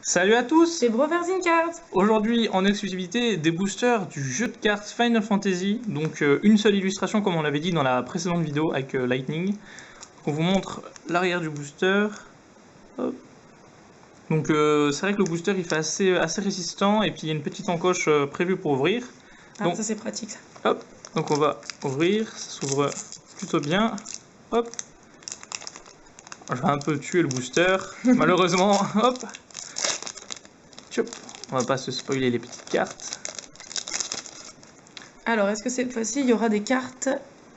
Salut à tous! C'est Brothers in Cards. Aujourd'hui, en exclusivité, des boosters du jeu de cartes Final Fantasy. Donc, une seule illustration, comme on l'avait dit dans la précédente vidéo avec Lightning. On vous montre l'arrière du booster. Hop. Donc, c'est vrai que le booster il fait assez résistant. Et puis, il y a une petite encoche prévue pour ouvrir. Ah, Donc, ça c'est pratique ça. hop. Donc, on va ouvrir. Ça s'ouvre plutôt bien. Hop. Je vais un peu tuer le booster. Malheureusement, hop. Tchop. On va pas se spoiler les petites cartes. Alors, est-ce que cette fois-ci il y aura des cartes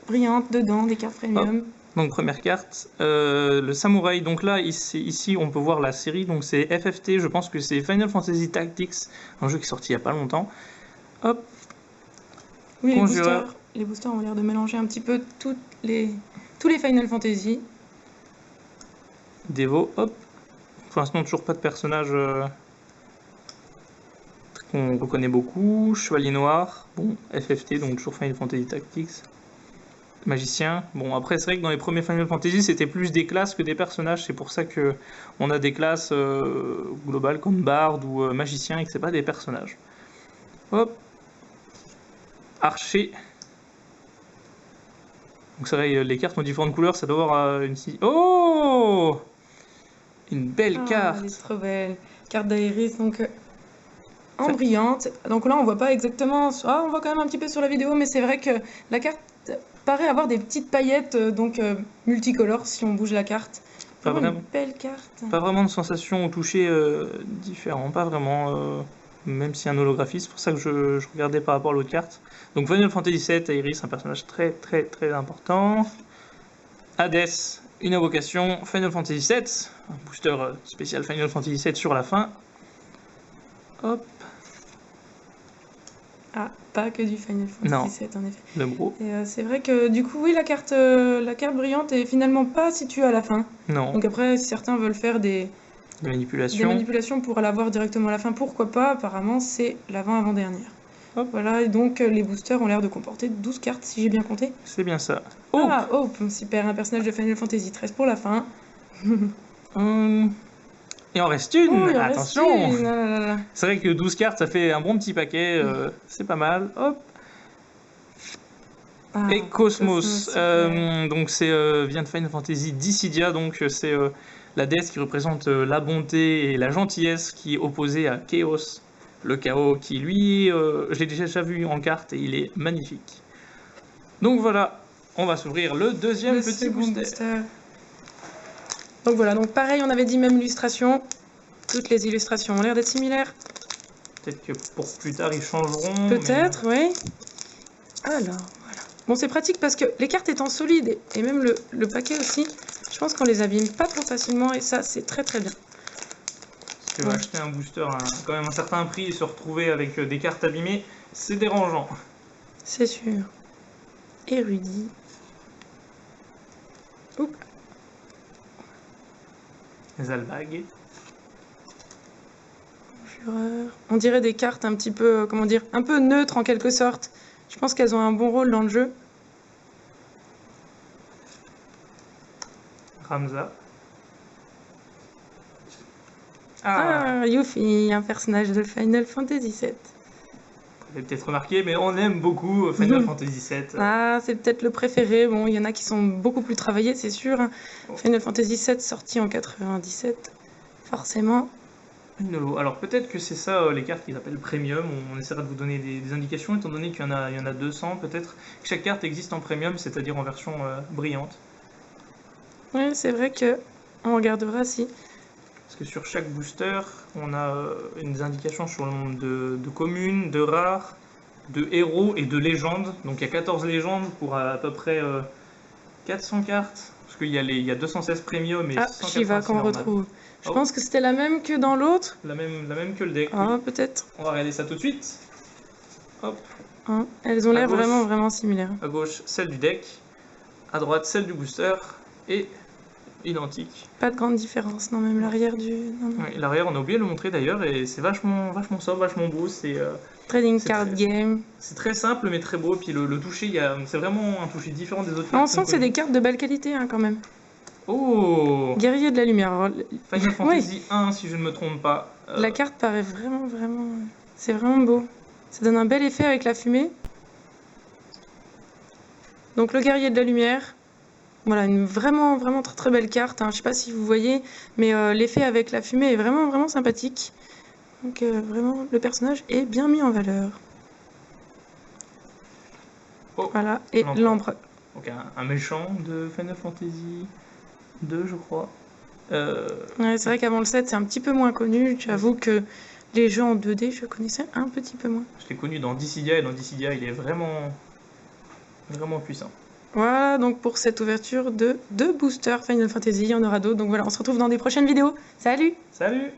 brillantes dedans, des cartes premium? Donc première carte, le samouraï. Donc là, ici, on peut voir la série. Donc c'est FFT, je pense que c'est Final Fantasy Tactics, un jeu qui est sorti il n'y a pas longtemps. Hop. Oui, Conjureur. les boosters ont l'air de mélanger un petit peu tous les Final Fantasy. Devo, hop. Pour l'instant, toujours pas de personnage qu'on reconnaît beaucoup. Chevalier noir, bon, FFT, donc toujours Final Fantasy Tactics. Magicien. Bon, après, c'est vrai que dans les premiers Final Fantasy, c'était plus des classes que des personnages. C'est pour ça que on a des classes globales comme Bard ou Magicien et que c'est pas des personnages. Hop. Archer. Donc c'est vrai, les cartes ont différentes couleurs, ça doit avoir une... Oh! Une belle carte. Elle est trop belle. Carte d'Aéris, donc en brillante. Donc là, on voit pas exactement... Ah, on voit quand même un petit peu sur la vidéo, mais c'est vrai que la carte paraît avoir des petites paillettes, multicolores si on bouge la carte. Pas vraiment. Une belle carte. Pas vraiment de sensation au toucher différent, pas vraiment... même si un holographisme, c'est pour ça que je regardais par rapport à l'autre carte. Donc Final Fantasy VII, Aeris, un personnage très important. Hades, une invocation. Final Fantasy VII, un booster spécial Final Fantasy VII sur la fin. Hop. Ah, pas que du Final Fantasy VII en effet. Le bro. Et c'est vrai que du coup, oui, la carte brillante est finalement pas située à la fin. Non. Donc après, si certains veulent faire des manipulations pour l'avoir directement à la fin, pourquoi pas? Apparemment, c'est l'avant-avant-dernière. Voilà, et donc les boosters ont l'air de comporter 12 cartes, si j'ai bien compté. C'est bien ça. Oh! Ah, Hope, super, un personnage de Final Fantasy 13 pour la fin. Il en reste une, oh, attention! C'est vrai que 12 cartes, ça fait un bon petit paquet, c'est pas mal. Hop! Ah, et Cosmos, donc c'est vient de Final Fantasy Dissidia, donc c'est la déesse qui représente la bonté et la gentillesse qui est opposée à Chaos, le chaos qui lui, je l'ai déjà vu en carte et il est magnifique. Donc voilà, on va s'ouvrir le deuxième petit booster. Donc voilà, donc pareil, on avait dit même illustration. Toutes les illustrations ont l'air d'être similaires. Peut-être que pour plus tard ils changeront. Peut-être, oui. Alors, voilà. Bon, c'est pratique parce que les cartes étant solides et même le paquet aussi, je pense qu'on les abîme pas trop facilement et ça, c'est très bien. Parce que acheter un booster à quand même un certain prix et se retrouver avec des cartes abîmées, c'est dérangeant. C'est sûr. Érudit. Oups. Zalbag. On dirait des cartes un petit peu, comment dire, un peu neutres en quelque sorte. Je pense qu'elles ont un bon rôle dans le jeu. Ramza. Ah, Yuffie, un personnage de Final Fantasy VII. Vous avez peut-être remarqué, mais on aime beaucoup Final Fantasy VII. Ah, c'est peut-être le préféré. Bon, il y en a qui sont beaucoup plus travaillés, c'est sûr. Final Fantasy VII sorti en 97, forcément. Alors peut-être que c'est ça les cartes qu'ils appellent premium. On essaiera de vous donner des indications, étant donné qu'il y en a 200. Peut-être que chaque carte existe en premium, c'est-à-dire en version brillante. Oui, c'est vrai que on regardera si. Parce que sur chaque booster, on a des indications sur le nombre de communes, de rares, de héros et de légendes. Donc il y a 14 légendes pour à peu près 400 cartes. Parce qu'il y a 216 premium et 186 Shiva qu'on retrouve. Je pense que c'était la même que dans l'autre. La même que le deck. Ah, oui. Peut-être. On va regarder ça tout de suite. Hop. Elles ont l'air vraiment similaires. À gauche, celle du deck. À droite, celle du booster. Et identique. Pas de grande différence, non, même l'arrière du... Non. Oui, l'arrière, on a oublié de le montrer d'ailleurs, et c'est vachement sobre, vachement beau. Trading card game. C'est très simple, mais très beau. Puis le toucher, c'est vraiment un toucher différent des autres cartes. On sent que c'est des cartes de belle qualité, quand même. Oh! Guerrier de la lumière. Final Fantasy 1, si je ne me trompe pas. La carte paraît vraiment, vraiment... C'est vraiment beau. Ça donne un bel effet avec la fumée. Donc le guerrier de la lumière. Voilà, une vraiment, vraiment très très belle carte. Hein. Je sais pas si vous voyez, mais l'effet avec la fumée est vraiment, vraiment sympathique. Donc vraiment, le personnage est bien mis en valeur. Oh, voilà, et l'empereur. Donc un méchant de Final Fantasy 2, je crois. Ouais, c'est vrai qu'avant le 7, c'est un petit peu moins connu. J'avoue que les jeux en 2D, je connaissais un petit peu moins. Je l'ai connu dans Dissidia, et dans Dissidia, il est vraiment, vraiment puissant. Voilà, donc pour cette ouverture de 2 boosters Final Fantasy, il y en aura d'autres. Donc voilà, on se retrouve dans des prochaines vidéos. Salut! Salut!